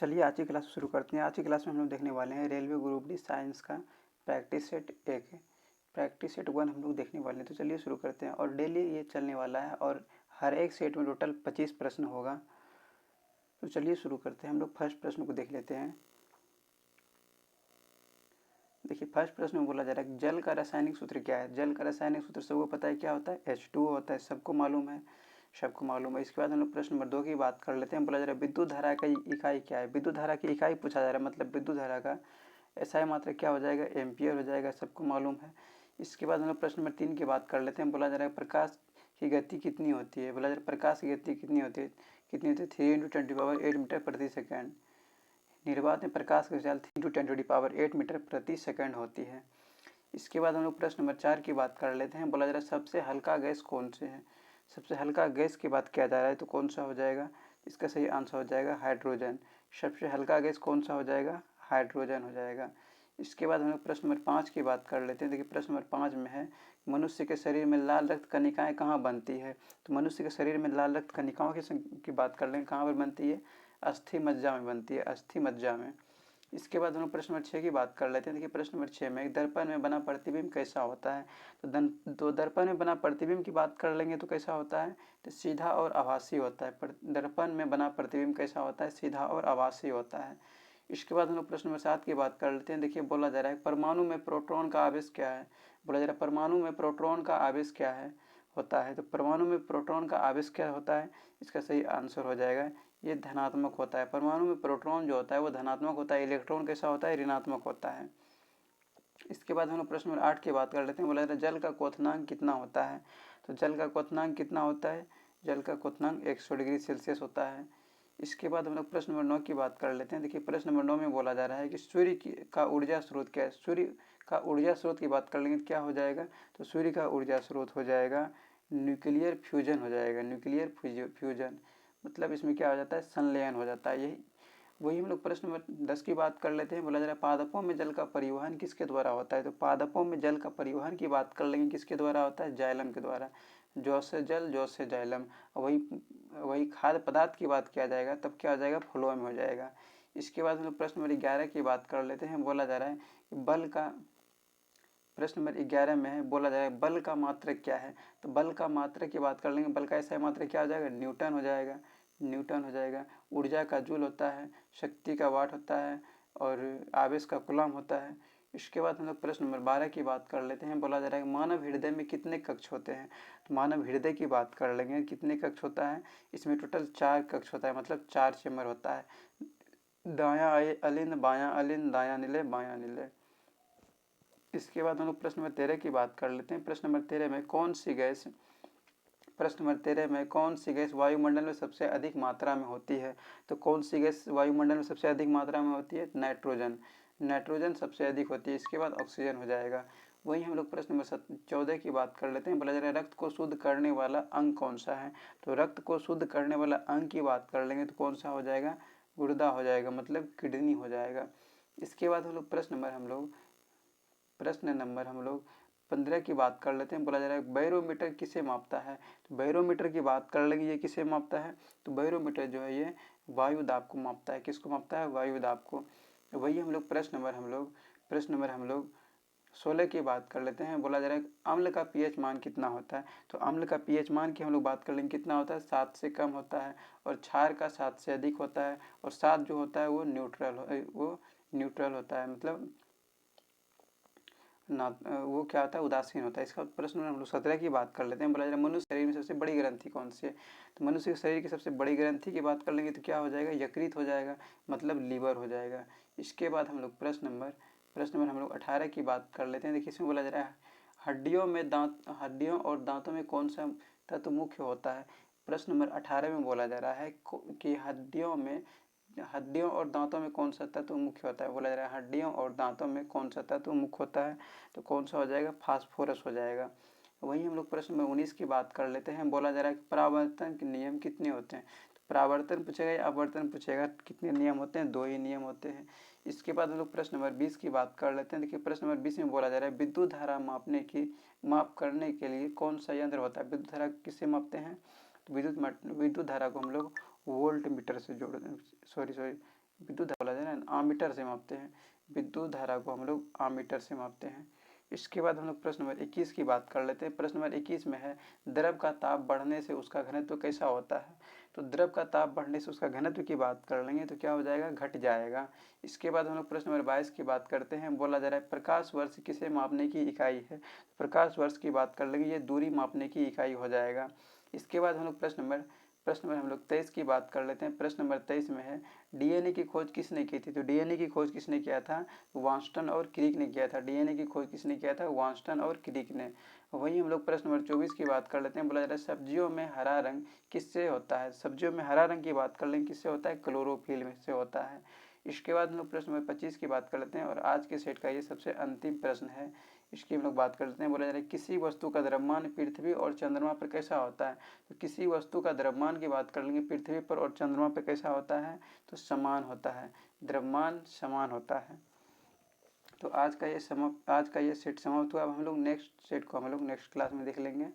चलिए आज की क्लास शुरू करते हैं। आज की क्लास में हम लोग देखने वाले हैं रेलवे ग्रुप डी साइंस का प्रैक्टिस सेट 1 है। प्रैक्टिस सेट 1 हम लोग देखने वाले हैं, तो चलिए शुरू करते हैं। और डेली ये चलने वाला है और हर एक सेट में टोटल 25 प्रश्न होगा। तो चलिए शुरू करते हैं। हम लोग फर्स्ट प्रश्न को देख लेते हैं। देखिए फर्स्ट प्रश्न में बोला जा रहा है जल का रासायनिक सूत्र क्या है। जल का रासायनिक सूत्र सबको पता है क्या होता है, H2O होता है, सबको मालूम है। इसके बाद हम लोग प्रश्न नंबर 2 की बात कर लेते हैं। बोला जा रहा है विद्युत धारा की इकाई क्या है। विद्युत धारा की इकाई पूछा जा रहा है, मतलब विद्युत धारा का SI मात्रा क्या हो जाएगा, एम्पियर हो जाएगा, सबको मालूम है। इसके बाद हम लोग प्रश्न नंबर 3 की बात कर लेते हैं। बोला जा रहा है प्रकाश की गति कितनी होती है। बोला जा रहा है प्रकाश की गति कितनी होती है, 3 × 10⁸ मीटर प्रति सेकेंड। निर्वात में प्रकाश की चाल 3 × 10⁸ मीटर प्रति सेकंड होती है। इसके बाद हम लोग प्रश्न नंबर 4 की बात कर लेते हैं। बोला जा रहा है सबसे हल्का गैस कौन से है। सबसे हल्का गैस की बात किया जा रहा है, तो कौन सा हो जाएगा, इसका सही आंसर हो जाएगा हाइड्रोजन। सबसे हल्का गैस कौन सा हो जाएगा, हाइड्रोजन हो जाएगा। इसके बाद हम लोग प्रश्न नंबर 5 की बात कर लेते हैं। देखिए प्रश्न नंबर 5 में है मनुष्य के शरीर में लाल रक्त कणिकाएं कहाँ बनती है। तो मनुष्य के शरीर में लाल रक्त कणिकाओं की बात कर लें, कहाँ पर बनती है, अस्थि मज्जा में बनती है, अस्थि मज्जा में। इसके बाद हम लोग प्रश्न नंबर 6 की बात कर लेते हैं। देखिए प्रश्न नंबर 6 में एक दर्पण में बना प्रतिबिंब कैसा होता है। तो दर्पण में बना प्रतिबिंब की बात कर लेंगे तो कैसा होता है, तो सीधा और आभासी होता है। दर्पण में बना प्रतिबिंब कैसा होता है, सीधा और आभासी होता है। इसके बाद हम लोग प्रश्न नंबर 7 की बात कर लेते हैं। देखिए बोला जा रहा है परमाणु में प्रोटॉन का आवेश क्या है। बोला जा रहा है परमाणु में प्रोटॉन का आवेश क्या है होता है। तो परमाणु में प्रोटॉन का आवेश क्या होता है, इसका सही आंसर हो जाएगा ये धनात्मक होता है। परमाणु में प्रोटॉन जो होता है वो धनात्मक होता है, इलेक्ट्रॉन कैसा होता है, ऋणात्मक होता है। इसके बाद हम लोग प्रश्न नंबर 8 की बात कर लेते हैं। बोला जल का क्वथनांक कितना होता है। तो जल का क्वथनांक कितना होता है, जल का क्वथनांक 100 डिग्री सेल्सियस होता है। इसके बाद हम लोग प्रश्न नंबर 9 की बात कर लेते हैं। देखिए प्रश्न नंबर 9 में बोला जा रहा है कि सूर्य का ऊर्जा स्रोत क्या है। सूर्य का ऊर्जा स्रोत की बात कर लेंगे तो क्या हो जाएगा, तो सूर्य का ऊर्जा स्रोत हो जाएगा न्यूक्लियर फ्यूजन हो जाएगा। न्यूक्लियर फ्यूजन मतलब इसमें क्या हो जाता है, संलयन हो जाता है। यही वही हम लोग प्रश्न नंबर 10 की बात कर लेते हैं। बोला जा रहा है पादपों में जल का परिवहन किसके द्वारा होता है। तो पादपों में जल का परिवहन की बात कर लेंगे, किसके द्वारा होता है, जाइलम के द्वारा। जौ से जल, जौ से जाइलम। वही खाद्य पदार्थ की बात किया जाएगा तब क्या हो जाएगा, फ्लोएम हो जाएगा। इसके बाद हम लोग प्रश्न नंबर 11 की बात कर लेते हैं। बोला जा रहा है कि बल का, प्रश्न नंबर 11 में है, बोला जाएगा बल का मात्रक क्या है। तो बल का मात्रक की बात कर लेंगे, बल का ऐसा मात्रक क्या हो जाएगा, न्यूटन हो जाएगा। न्यूटन हो जाएगा। ऊर्जा का जूल होता है, शक्ति का वाट होता है और आवेश का कूलम होता है। इसके बाद हम लोग प्रश्न नंबर 12 की बात कर लेते हैं। बोला जा रहा है मानव हृदय में कितने कक्ष होते हैं। तो मानव हृदय की बात कर लेंगे, कितने कक्ष होता है, इसमें टोटल 4 कक्ष होता है, मतलब 4 चेम्बर होता है। दायां अलिंद, बायां अलिंद, दायां निलय, बायां निलय। इसके बाद हम लोग प्रश्न नंबर 13 की बात कर लेते हैं। प्रश्न नंबर 13 में कौन सी गैस, प्रश्न नंबर 13 में कौन सी गैस वायुमंडल में सबसे अधिक मात्रा में होती है। तो कौन सी गैस वायुमंडल में सबसे अधिक मात्रा में होती है, नाइट्रोजन। नाइट्रोजन सबसे अधिक होती है। इसके बाद ऑक्सीजन हो जाएगा। वही हम लोग प्रश्न नंबर 14 की बात कर लेते हैं। बोला जा रहा है रक्त को शुद्ध करने वाला अंग कौन सा है। तो रक्त को शुद्ध करने वाला अंग की बात कर लेंगे तो कौन सा हो जाएगा, गुर्दा हो जाएगा, मतलब किडनी हो जाएगा। इसके बाद हम लोग प्रश्न नंबर 15 की बात कर लेते हैं। बोला जा रहा है बैरोमीटर किसे मापता है। तो बैरोमीटर की बात कर लेंगे, ये किसे मापता है, तो बैरोमीटर जो है ये वायु दाब को मापता है। किसको मापता है, वायु दाब को। वही हम लोग प्रश्न नंबर 16 की बात कर लेते हैं। बोला जा रहा है अम्ल का पीएच मान कितना होता है। तो अम्ल का पीएच मान की हम लोग बात कर लेंगे, कितना होता है, 7 से कम होता है। और क्षार का 7 से अधिक होता है। और 7 जो होता है वो न्यूट्रल होता है, मतलब ना वो क्या होता है, उदासीन होता है। इसका प्रश्न हम लोग 17 की बात कर लेते हैं। बोला जा रहा है मनुष्य शरीर में सबसे बड़ी ग्रंथि कौन सी है। तो मनुष्य के शरीर की सबसे बड़ी ग्रंथि की बात कर लेंगे तो क्या हो जाएगा, यकृत हो जाएगा, मतलब लीवर हो जाएगा। इसके बाद हम लोग प्रश्न नंबर हम लोग 18 की बात कर लेते हैं। देखिए इसमें बोला जा रहा है हड्डियों और दांतों में कौन सा तत्व मुख्य होता है। प्रश्न नंबर 18 में बोला जा रहा है कि हड्डियों और दांतों में कौन सा तत्व मुख्य होता है। बोला जा रहा है हड्डियों और दांतों में कौन सा तत्व मुख्य होता है, तो कौन सा हो जाएगा, फास्फोरस हो जाएगा। वहीं हम लोग प्रश्न नंबर 19 की बात कर लेते हैं। बोला जा रहा है कि परावर्तन के नियम कितने होते हैं। तो परावर्तन पूछेगा या आवर्तन पूछेगा, कितने नियम होते हैं, 2 ही नियम होते हैं। इसके बाद हम लोग प्रश्न नंबर 20 की बात कर लेते हैं। देखिए प्रश्न नंबर 20 में बोला जा रहा है विद्युत धारा माप करने के लिए कौन सा यंत्र होता है। विद्युत धारा किससे मापते हैं, तो विद्युत धारा को हम लोग वोल्ट मीटर से विद्युत धारा बोला जाए ना आमीटर से मापते हैं, विद्युत धारा को हम लोग आमीटर से मापते हैं। इसके बाद हम लोग प्रश्न नंबर 21 की बात कर लेते हैं। प्रश्न नंबर 21 में है द्रव का ताप बढ़ने से उसका घनत्व कैसा होता है। तो द्रव का ताप बढ़ने से उसका घनत्व की बात कर लेंगे तो क्या हो जाएगा, घट जाएगा। इसके बाद हम लोग प्रश्न नंबर 22 की बात करते हैं। बोला जा रहा है प्रकाश वर्ष किसे मापने की इकाई है। प्रकाश वर्ष की बात कर लेंगे, ये दूरी मापने की इकाई हो जाएगा। इसके बाद हम लोग प्रश्न नंबर हम लोग 23 की बात कर लेते हैं। प्रश्न नंबर 23 में है डीएनए की खोज किसने की थी। तो डीएनए की खोज किसने किया था, वांस्टन और क्रिक ने किया था। डीएनए की खोज किसने किया था, वांस्टन और क्रिक ने। वहीं हम लोग प्रश्न नंबर 24 की बात कर लेते हैं। बोला जा रहा है सब्जियों में हरा रंग किससे होता है। सब्जियों में हरा रंग की बात कर लेंगे, किससे होता है, क्लोरोफिल में से होता है। इसके बाद हम लोग प्रश्न नंबर 25 की बात कर लेते हैं और आज के सेट का ये सबसे अंतिम प्रश्न है, इसकी हम लोग बात कर लेते हैं। बोला जा रहा है किसी वस्तु का द्रव्यमान पृथ्वी और चंद्रमा पर कैसा होता है। तो किसी वस्तु का द्रव्यमान की बात कर लेंगे पृथ्वी पर और चंद्रमा पर कैसा होता है, तो समान होता है, द्रव्यमान समान होता है। तो आज का ये सेट समाप्त हुआ। अब हम लोग नेक्स्ट सेट को हम लोग नेक्स्ट क्लास में देख लेंगे।